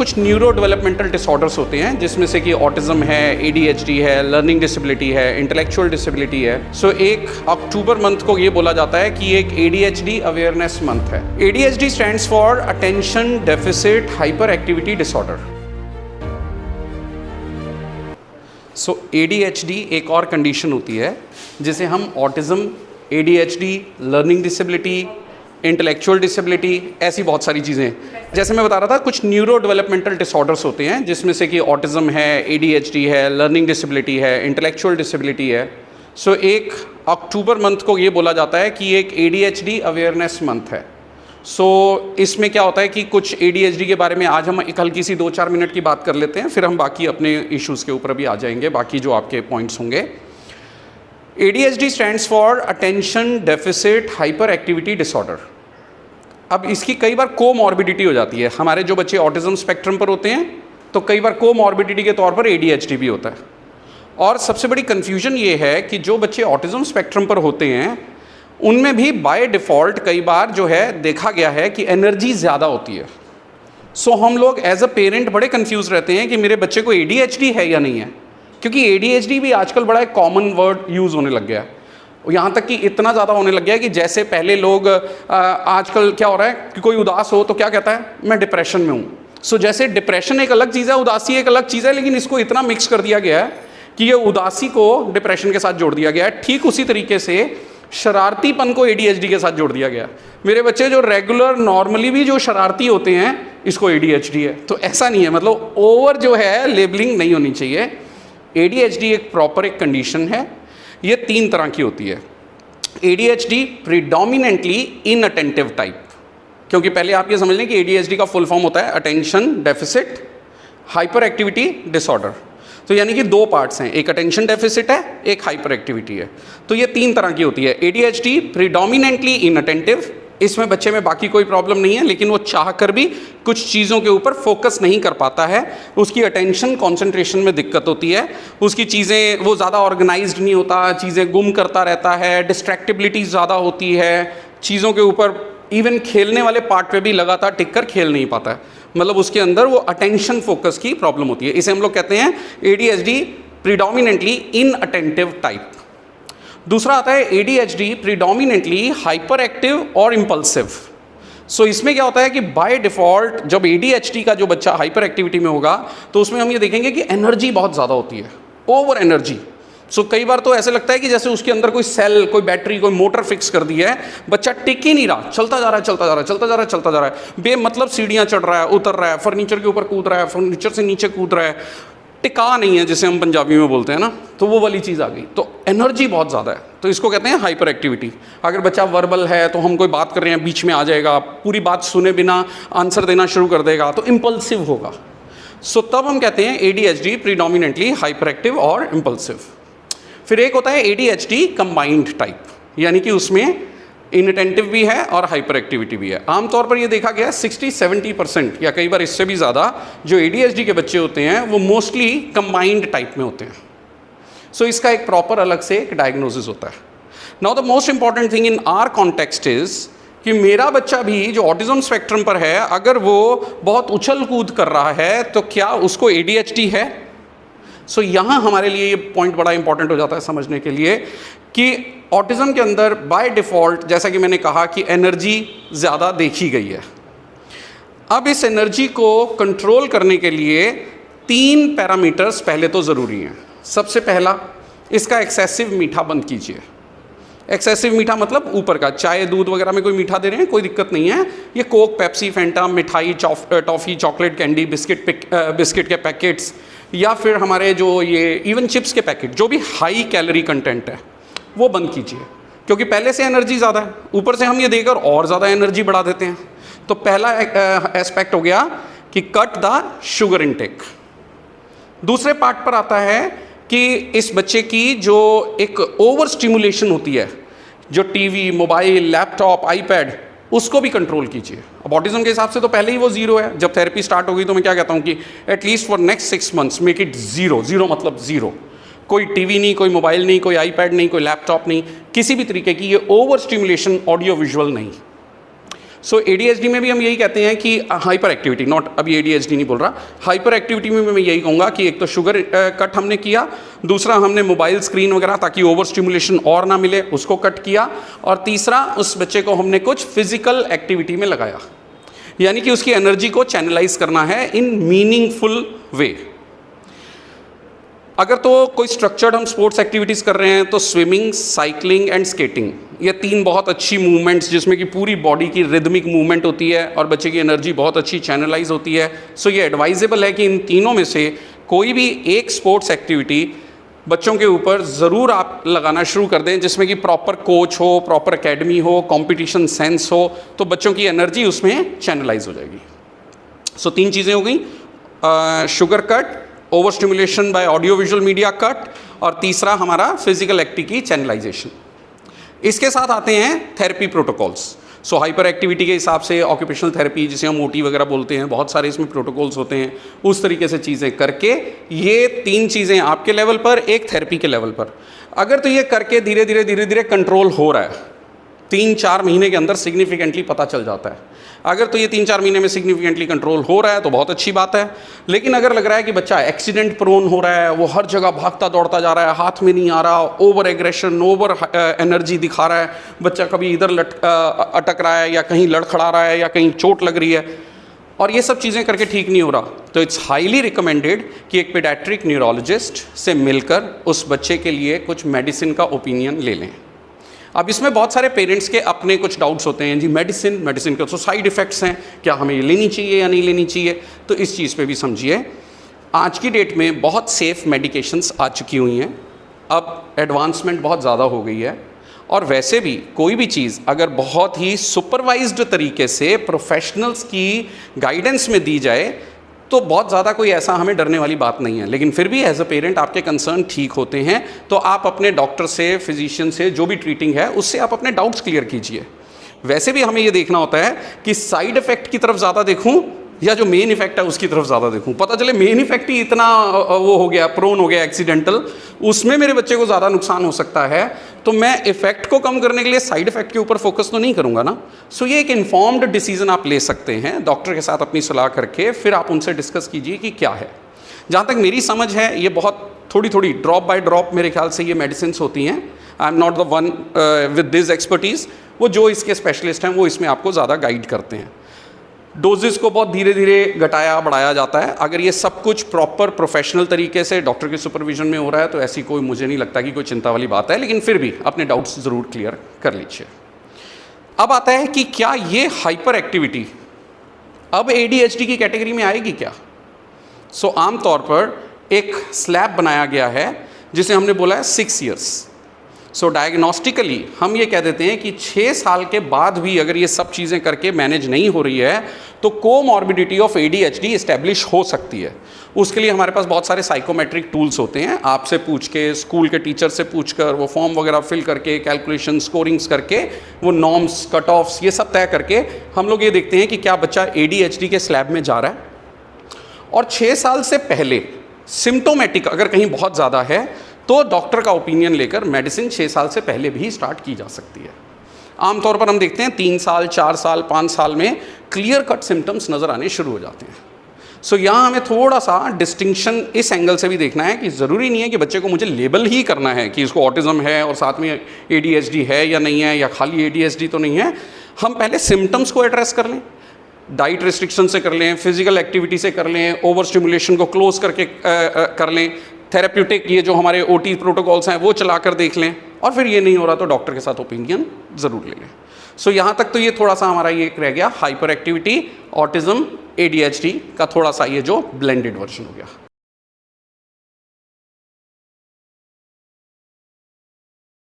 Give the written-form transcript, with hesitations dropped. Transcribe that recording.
कुछ neuro developmental disorders होते हैं, जिसमें से कि ऑटिज्म है, ADHD है, लर्निंग डिसेबिलिटी है, इंटेलेक्चुअल डिसेबिलिटी है। सो 1 अक्टूबर मंथ को ये बोला जाता है कि एक ADHD अवेयरनेस मंथ है। ADHD stands for attention deficit hyper activity disorder. So ADHD एक और कंडीशन होती है जिसे हम autism, ADHD, learning disability, intellectual disability, ऐसी बहुत सारी चीज़ें, जैसे मैं बता रहा था, कुछ न्यूरो डेवलपमेंटल डिसऑर्डर्स होते हैं, जिसमें से कि ऑटिज्म है, ADHD है, लर्निंग डिसेबिलिटी है, इंटेलेक्चुअल डिसेबिलिटी है। सो 1 अक्टूबर मंथ को ये बोला जाता है कि एक ADHD अवेयरनेस मंथ है। सो इसमें क्या होता है कि कुछ ADHD के बारे में आज हम एक हल्की सी 2-4 मिनट की बात कर लेते हैं, फिर हम बाकी अपने इश्यूज़ के ऊपर भी आ जाएंगे, बाकी जो आपके पॉइंट्स होंगे। ADHD stands for attention deficit hyper activity disorder. अब इसकी कई बार कोमॉर्बिडिटी हो जाती है। हमारे जो बच्चे ऑटिज्म स्पेक्ट्रम पर होते हैं तो कई बार कोमॉर्बिडिटी के तौर पर ADHD भी होता है। और सबसे बड़ी कन्फ्यूजन ये है कि जो बच्चे ऑटिज्म स्पेक्ट्रम पर होते हैं उनमें भी बाय डिफ़ॉल्ट कई बार जो है देखा गया है कि एनर्जी ज़्यादा होती है। सो हम लोग एज अ पेरेंट बड़े कन्फ्यूज़ रहते हैं कि मेरे बच्चे को ADHD है या नहीं है, क्योंकि ADHD भी आजकल बड़ा एक कॉमन वर्ड यूज़ होने लग गया है। यहाँ तक कि इतना ज़्यादा होने लग गया है कि जैसे पहले लोग आजकल क्या हो रहा है कि कोई उदास हो तो क्या कहता है, मैं डिप्रेशन में हूँ। सो जैसे डिप्रेशन एक अलग चीज़ है, उदासी एक अलग चीज़ है, लेकिन इसको इतना मिक्स कर दिया गया है कि ये उदासी को डिप्रेशन के साथ जोड़ दिया गया है। ठीक उसी तरीके से शरारतीपन को ADHD के साथ जोड़ दिया गया। मेरे बच्चे जो रेगुलर नॉर्मली भी जो शरारती होते हैं, इसको ADHD है। तो ऐसा नहीं है, मतलब ओवर जो है लेबलिंग नहीं होनी चाहिए। ADHD एक प्रॉपर एक कंडीशन है। ये 3 तरह की होती है। ADHD प्रीडोमिनेंटली इनअटेंटिव टाइप, क्योंकि पहले आप ये समझ लें कि ADHD का फुल फॉर्म होता है attention deficit hyper activity disorder. तो यानी कि 2 पार्ट्स हैं, एक अटेंशन डेफिसिट है, एक हाइपर एक्टिविटी है। तो ये 3 तरह की होती है। ADHD प्रीडोमिनेंटली इनअटेंटिव, इसमें बच्चे में बाकी कोई प्रॉब्लम नहीं है, लेकिन वो चाह कर भी कुछ चीज़ों के ऊपर फोकस नहीं कर पाता है। उसकी अटेंशन कंसंट्रेशन में दिक्कत होती है, उसकी चीज़ें, वो ज़्यादा ऑर्गेनाइज्ड नहीं होता, चीज़ें गुम करता रहता है, डिस्ट्रैक्टिबिलिटी ज़्यादा होती है, चीज़ों के ऊपर इवन खेलने वाले पार्ट पे भी लगातार टिक कर खेल नहीं पाता है। मतलब उसके अंदर वो अटेंशन फोकस की प्रॉब्लम होती है। इसे हम लोग कहते हैं ADHD प्रीडोमिनेंटली इनअटेंटिव टाइप। दूसरा आता है ADHD प्रीडोमिनेंटली हाइपर एक्टिव और इम्पल्सिव। सो इसमें क्या होता है कि बाय डिफ़ॉल्ट जब ADHD का जो बच्चा हाइपर एक्टिविटी में होगा तो उसमें हम ये देखेंगे कि एनर्जी बहुत ज़्यादा होती है, ओवर एनर्जी। सो कई बार तो ऐसे लगता है कि जैसे उसके अंदर कोई सेल, कोई बैटरी, कोई मोटर फिक्स कर दी है, बच्चा टिक ही नहीं रहा, चलता जा रहा है, चलता जा रहा है, चलता जा रहा है, चलता जा रहा है, बेमतलब सीढ़ियाँ चढ़ रहा है, उतर रहा है, फर्नीचर के ऊपर कूद रहा है, फर्नीचर से नीचे कूद रहा है, टिका नहीं है, जिसे हम पंजाबी में बोलते हैं ना, तो वो वाली चीज़ आ गई। तो एनर्जी बहुत ज़्यादा है, तो इसको कहते हैं हाइपर एक्टिविटी। अगर बच्चा वर्बल है तो हम कोई बात कर रहे हैं, बीच में आ जाएगा, पूरी बात सुने बिना आंसर देना शुरू कर देगा, तो इम्पल्सिव होगा। सो तब हम कहते हैं ADHD प्रीडोमिनेंटली हाइपर एक्टिव और इम्पल्सिव। फिर एक होता है ADHD कंबाइंड टाइप, यानी कि उसमें इनअटेंटिव भी है और हाइपर एक्टिविटी भी है। आमतौर पर ये देखा गया 60-70% या कई बार इससे भी ज़्यादा जो ADHD के बच्चे होते हैं वो मोस्टली कंबाइंड टाइप में होते हैं। सो इसका एक प्रॉपर अलग से एक डायग्नोसिस होता है। Now the most important thing in our context is कि मेरा बच्चा भी जो ऑटिज्म स्पेक्ट्रम पर है, अगर वो बहुत उछल कूद कर रहा है तो क्या उसको ADHD है? सो यहाँ हमारे लिए ये पॉइंट बड़ा इंपॉर्टेंट हो जाता है समझने के लिए कि ऑटिज्म के अंदर बाय डिफ़ॉल्ट, जैसा कि मैंने कहा, कि एनर्जी ज़्यादा देखी गई है। अब इस एनर्जी को कंट्रोल करने के लिए 3 पैरामीटर्स पहले तो ज़रूरी हैं। सबसे पहला, इसका एक्सेसिव मीठा बंद कीजिए। एक्सेसिव मीठा मतलब ऊपर का, चाय दूध वगैरह में कोई मीठा दे रहे हैं, कोई दिक्कत नहीं है। ये कोक, पेप्सी, फैंटा, मिठाई, टॉफ़ी, चॉकलेट, कैंडी, बिस्किट के पैकेट्स, या फिर हमारे जो ये इवन चिप्स के पैकेट, जो भी हाई कैलोरी कंटेंट है, वो बंद कीजिए, क्योंकि पहले से एनर्जी ज़्यादा है, ऊपर से हम ये देकर और ज़्यादा एनर्जी बढ़ा देते हैं। तो पहला एस्पेक्ट हो गया कि कट द शुगर इनटेक। दूसरे पार्ट पर आता है कि इस बच्चे की जो एक ओवर स्टिमुलेशन होती है, जो टीवी, मोबाइल, लैपटॉप, आईपैड, उसको भी कंट्रोल कीजिए। अब ऑटिज्म के हिसाब से तो पहले ही वो 0 है। जब थेरेपी स्टार्ट होगी तो मैं क्या कहता हूँ कि at least for next 6 months make it 0। 0 मतलब 0। कोई टीवी नहीं, कोई मोबाइल नहीं, कोई आईपैड नहीं, कोई लैपटॉप नहीं, किसी भी तरीके की ये ओवर स्टिमुलेशन ऑडियो विजुअल नहीं। सो ADHD में भी हम यही कहते हैं कि हाइपर एक्टिविटी, नॉट अभी ADHD नहीं बोल रहा, हाइपर एक्टिविटी में मैं यही कहूँगा कि एक तो शुगर कट हमने किया, दूसरा हमने मोबाइल स्क्रीन वगैरह ताकि ओवर स्टिमुलेशन और ना मिले उसको कट किया, और तीसरा उस बच्चे को हमने कुछ फिजिकल एक्टिविटी में लगाया, यानी कि उसकी एनर्जी को चैनलाइज करना है इन मीनिंगफुल वे। अगर तो कोई स्ट्रक्चर्ड हम स्पोर्ट्स एक्टिविटीज़ कर रहे हैं तो स्विमिंग, साइकिलिंग एंड स्केटिंग, ये 3 बहुत अच्छी मूवमेंट्स जिसमें कि पूरी बॉडी की रिदमिक मूवमेंट होती है और बच्चे की एनर्जी बहुत अच्छी चैनलाइज होती है। सो ये एडवाइजेबल है कि इन तीनों में से कोई भी एक स्पोर्ट्स एक्टिविटी बच्चों के ऊपर ज़रूर आप लगाना शुरू कर दें, जिसमें कि प्रॉपर कोच हो, प्रॉपर एकेडमी हो, कंपटीशन सेंस हो, तो बच्चों की एनर्जी उसमें चैनलाइज हो जाएगी। सो 3 चीज़ें हो गई, sugar cut, over stimulation by audio visual media cut, और तीसरा हमारा फिजिकल एक्टिविटी चैनलाइजेशन। इसके साथ आते हैं थेरेपी प्रोटोकॉल्स। सो हाइपर एक्टिविटी के हिसाब से ऑक्यूपेशनल थेरेपी, जिसे हम OT वगैरह बोलते हैं, बहुत सारे इसमें प्रोटोकॉल्स होते हैं। उस तरीके से चीज़ें करके ये 3 चीज़ें आपके लेवल पर, एक थेरेपी के लेवल पर, अगर तो ये करके धीरे धीरे कंट्रोल हो रहा है, 3-4 महीने के अंदर सिग्निफिकेंटली पता चल जाता है। अगर तो ये 3-4 महीने में सिग्निफिकेंटली कंट्रोल हो रहा है तो बहुत अच्छी बात है। लेकिन अगर लग रहा है कि बच्चा एक्सीडेंट प्रोन हो रहा है, वो हर जगह भागता दौड़ता जा रहा है, हाथ में नहीं आ रहा, ओवर एग्रेशन, ओवर एनर्जी दिखा रहा है, बच्चा कभी इधर अटक रहा है या कहीं लड़खड़ा रहा है या कहीं चोट लग रही है, और ये सब चीज़ें करके ठीक नहीं हो रहा, तो इट्स हाईली रिकमेंडेड कि एक पीडियाट्रिक न्यूरोलॉजिस्ट से मिलकर उस बच्चे के लिए कुछ मेडिसिन का ओपिनियन ले लें। अब इसमें बहुत सारे पेरेंट्स के अपने कुछ डाउट्स होते हैं, जी मेडिसिन के तो साइड इफ़ेक्ट्स हैं, क्या हमें ये लेनी चाहिए या नहीं लेनी चाहिए, तो इस चीज़ पे भी समझिए। आज की डेट में बहुत सेफ़ मेडिकेशंस आ चुकी हुई हैं, अब एडवांसमेंट बहुत ज़्यादा हो गई है, और वैसे भी कोई भी चीज़ अगर बहुत ही सुपरवाइज्ड तरीके से प्रोफेशनल्स की गाइडेंस में दी जाए तो बहुत ज़्यादा कोई ऐसा हमें डरने वाली बात नहीं है। लेकिन फिर भी एज अ पेरेंट आपके कंसर्न ठीक होते हैं तो आप अपने डॉक्टर से, फिजिशियन से, जो भी ट्रीटिंग है उससे आप अपने डाउट्स क्लियर कीजिए। वैसे भी हमें ये देखना होता है कि साइड इफ़ेक्ट की तरफ ज़्यादा देखूं या जो मेन इफेक्ट है उसकी तरफ ज़्यादा देखूं। पता चले मेन इफेक्ट ही इतना वो हो गया, प्रोन हो गया एक्सीडेंटल, उसमें मेरे बच्चे को ज़्यादा नुकसान हो सकता है, तो मैं इफेक्ट को कम करने के लिए साइड इफेक्ट के ऊपर फोकस तो नहीं करूंगा ना। सो ये एक इन्फॉर्म्ड डिसीजन आप ले सकते हैं डॉक्टर के साथ अपनी सलाह करके, फिर आप उनसे डिस्कस कीजिए कि क्या है। जहाँ तक मेरी समझ है ये बहुत थोड़ी ड्रॉप बाय ड्रॉप मेरे ख्याल से ये मेडिसिन होती हैं। I am not the one with this expertise, वो जो इसके स्पेशलिस्ट हैं वो इसमें आपको ज़्यादा गाइड करते हैं। डोजेस को बहुत धीरे धीरे घटाया बढ़ाया जाता है। अगर ये सब कुछ प्रॉपर प्रोफेशनल तरीके से डॉक्टर के सुपरविजन में हो रहा है तो ऐसी कोई, मुझे नहीं लगता कि कोई चिंता वाली बात है, लेकिन फिर भी अपने डाउट्स ज़रूर क्लियर कर लीजिए। अब आता है कि क्या ये हाइपर एक्टिविटी अब ADHD की कैटेगरी में आएगी क्या। सो आमतौर पर एक स्लैब बनाया गया है जिसे हमने बोला है 6 इयर्स। सो डायग्नोस्टिकली हम ये कह देते हैं कि 6 साल के बाद भी अगर ये सब चीज़ें करके मैनेज नहीं हो रही है तो कोमॉर्बिडिटी ऑफ ADHD इस्टेब्लिश हो सकती है। उसके लिए हमारे पास बहुत सारे साइकोमेट्रिक टूल्स होते हैं, आपसे पूछ के, स्कूल के टीचर से पूछ कर, वो फॉर्म वगैरह फिल करके, कैलकुलेशन, स्कोरिंग्स करके, वो नॉर्म्स, कट ऑफ्स, ये सब तय करके हम लोग ये देखते हैं कि क्या बच्चा ADHD के स्लैब में जा रहा है। और 6 साल से पहले सिम्टोमेटिक अगर कहीं बहुत ज़्यादा है तो डॉक्टर का ओपिनियन लेकर मेडिसिन 6 साल से पहले भी स्टार्ट की जा सकती है। आमतौर पर हम देखते हैं 3 साल, 4 साल, 5 साल में क्लियर कट सिम्टम्स नज़र आने शुरू हो जाते हैं। सो यहाँ हमें थोड़ा सा डिस्टिंक्शन इस एंगल से भी देखना है कि ज़रूरी नहीं है कि बच्चे को मुझे लेबल ही करना है कि इसको ऑटिज़म है और साथ में ADHD है या नहीं है, या खाली ADHD तो नहीं है। हम पहले सिम्टम्स को एड्रेस कर लें, डाइट रिस्ट्रिक्शन से कर लें, फिजिकल एक्टिविटी से कर लें, ओवर स्टिमुलेशन को क्लोज करके कर लें, थेरेप्यूटिक ये जो हमारे OT प्रोटोकॉल्स हैं वो चला कर देख लें, और फिर ये नहीं हो रहा तो डॉक्टर के साथ ओपिनियन ज़रूर ले लें। सो यहाँ तक तो ये थोड़ा सा हमारा ये रह गया हाइपर एक्टिविटी, ऑटिज़म, ADHD का थोड़ा सा ये जो ब्लेंडेड वर्जन हो गया।